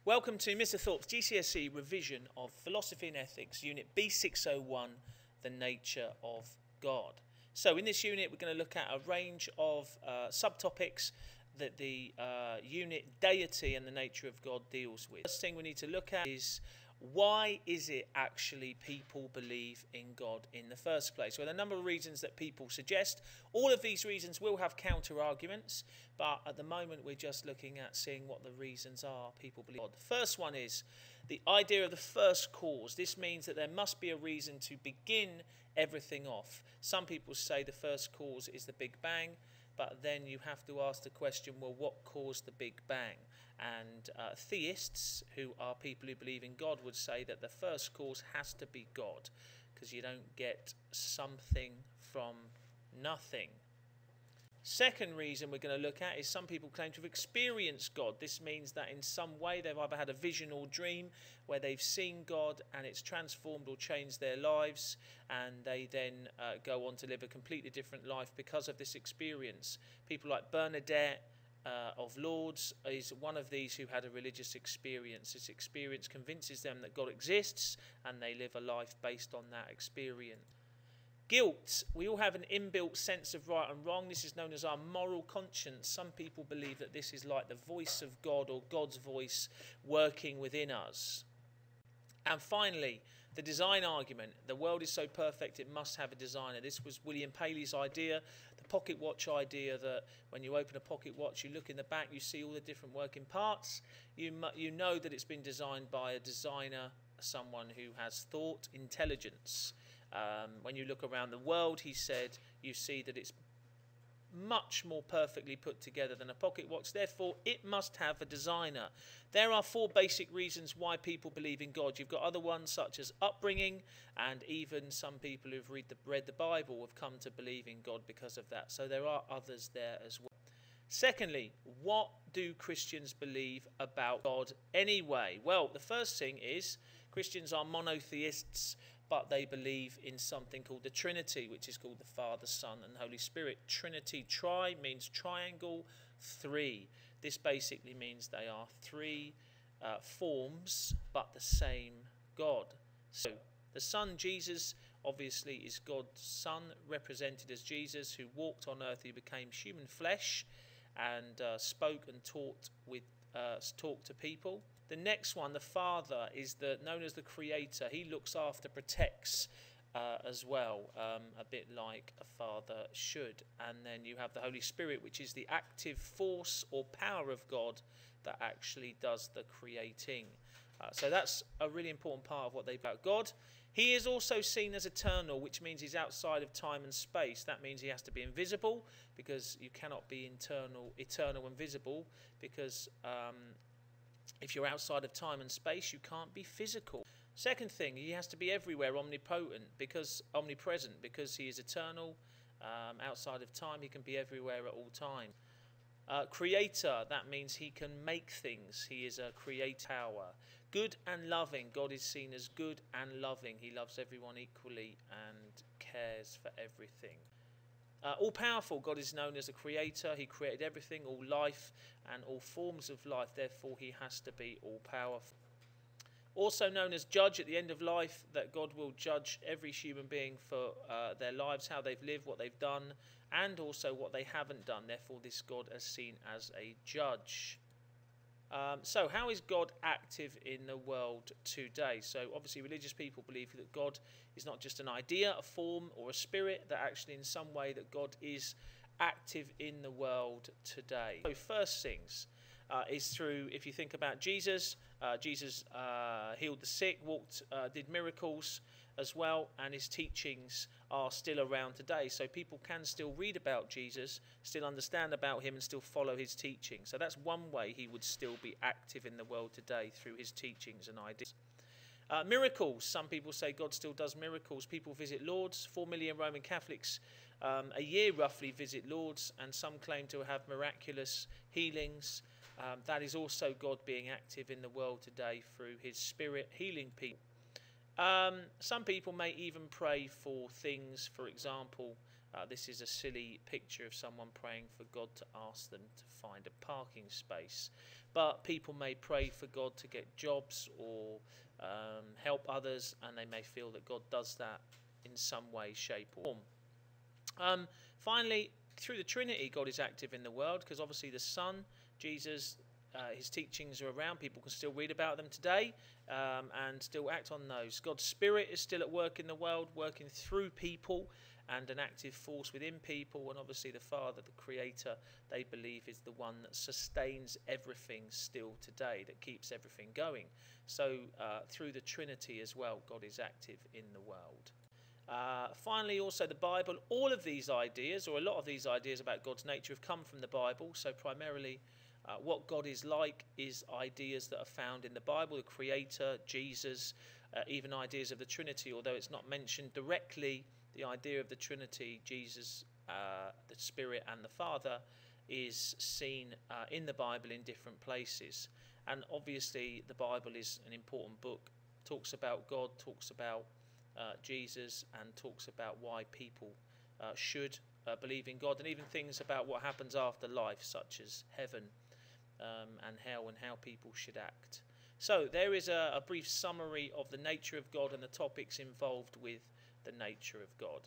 Welcome to Mr. Thorpe's GCSE revision of Philosophy and Ethics, Unit B601, The Nature of God. So in this unit we're going to look at a range of subtopics that the unit Deity and the Nature of God deals with. The first thing we need to look at is why is it actually people believe in God in the first place? Well, there are a number of reasons that people suggest. All of these reasons will have counter-arguments, but at the moment we're just looking at seeing what the reasons are people believe in God. The first one is the idea of the first cause. This means that there must be a reason to begin everything off. Some people say the first cause is the Big Bang, but then you have to ask the question, well, what caused the Big Bang? And theists, who are people who believe in God, would say that the first cause has to be God, because you don't get something from nothing. Second reason we're going to look at is some people claim to have experienced God. This means that in some way they've either had a vision or dream where they've seen God and it's transformed or changed their lives, and they then go on to live a completely different life because of this experience. People like Bernadette of Lourdes is one of these who had a religious experience. This experience convinces them that God exists, and they live a life based on that experience. Guilt. We all have an inbuilt sense of right and wrong. This is known as our moral conscience. Some people believe that this is like the voice of God, or God's voice working within us. And finally, the design argument. The world is so perfect it must have a designer. This was William Paley's idea, the pocket watch idea, that when you open a pocket watch, you look in the back, you see all the different working parts. You know that it's been designed by a designer, someone who has thought, intelligence. When you look around the world, he said, you see that it's much more perfectly put together than a pocket watch. Therefore, it must have a designer. There are four basic reasons why people believe in God. You've got other ones such as upbringing, and even some people who've read the Bible have come to believe in God because of that. So there are others there as well. Secondly, what do Christians believe about God anyway? Well, the first thing is Christians are monotheists, but they believe in something called the Trinity, which is called the Father, Son, and Holy Spirit. Trinity, tri, means triangle, three. This basically means they are three forms, but the same God. So the Son, Jesus, obviously is God's Son, represented as Jesus, who walked on earth, who became human flesh, and spoke and talked to people. The next one, the Father, is known as the Creator. He looks after, protects as well, a bit like a father should. And then you have the Holy Spirit, which is the active force or power of God that actually does the creating. So that's a really important part of what they believe about God. He is also seen as eternal, which means he's outside of time and space. That means he has to be invisible, because you cannot be eternal and visible, because if you're outside of time and space, you can't be physical. Second thing, he has to be everywhere, omnipresent, because he is eternal, outside of time. He can be everywhere at all time. Creator, that means he can make things. He is a creator power. Good and loving. God is seen as good and loving. He loves everyone equally and cares for everything. All-powerful. God is known as a creator. He created everything, all life and all forms of life. Therefore, he has to be all-powerful. Also known as judge at the end of life, that God will judge every human being for their lives, how they've lived, what they've done, and also what they haven't done. Therefore, this God is seen as a judge. So how is God active in the world today? So obviously religious people believe that God is not just an idea, a form, or a spirit, that actually in some way that God is active in the world today. So first things is through, if you think about Jesus, Jesus healed the sick, did miracles as well, and his teachings are still around today. So people can still read about Jesus, still understand about him, and still follow his teaching. So that's one way he would still be active in the world today, through his teachings and ideas. Miracles. Some people say God still does miracles. People visit Lourdes. 4 million Roman Catholics a year roughly visit Lourdes, and some claim to have miraculous healings. That is also God being active in the world today through his Spirit healing people. Some people may even pray for things, for example, This is a silly picture of someone praying for God to ask them to find a parking space. But people may pray for God to get jobs or help others, and they may feel that God does that in some way, shape or form. Finally, through the Trinity, God is active in the world, because obviously the Son, Jesus, his teachings are around. People can still read about them today and still act on those. God's Spirit is still at work in the world, working through people and an active force within people. And obviously the Father, the Creator, they believe is the one that sustains everything still today, that keeps everything going. So through the Trinity as well, God is active in the world. Finally, also the Bible. All of these ideas, or a lot of these ideas about God's nature, have come from the Bible. So primarily what God is like is ideas that are found in the Bible, the Creator, Jesus, even ideas of the Trinity, although it's not mentioned directly. The idea of the Trinity, Jesus, the Spirit and the Father, is seen in the Bible in different places. And obviously the Bible is an important book. Talks about God, talks about Jesus, and talks about why people should believe in God, and even things about what happens after life, such as heaven and hell, and how people should act. So there is a brief summary of the nature of God and the topics involved with the nature of God.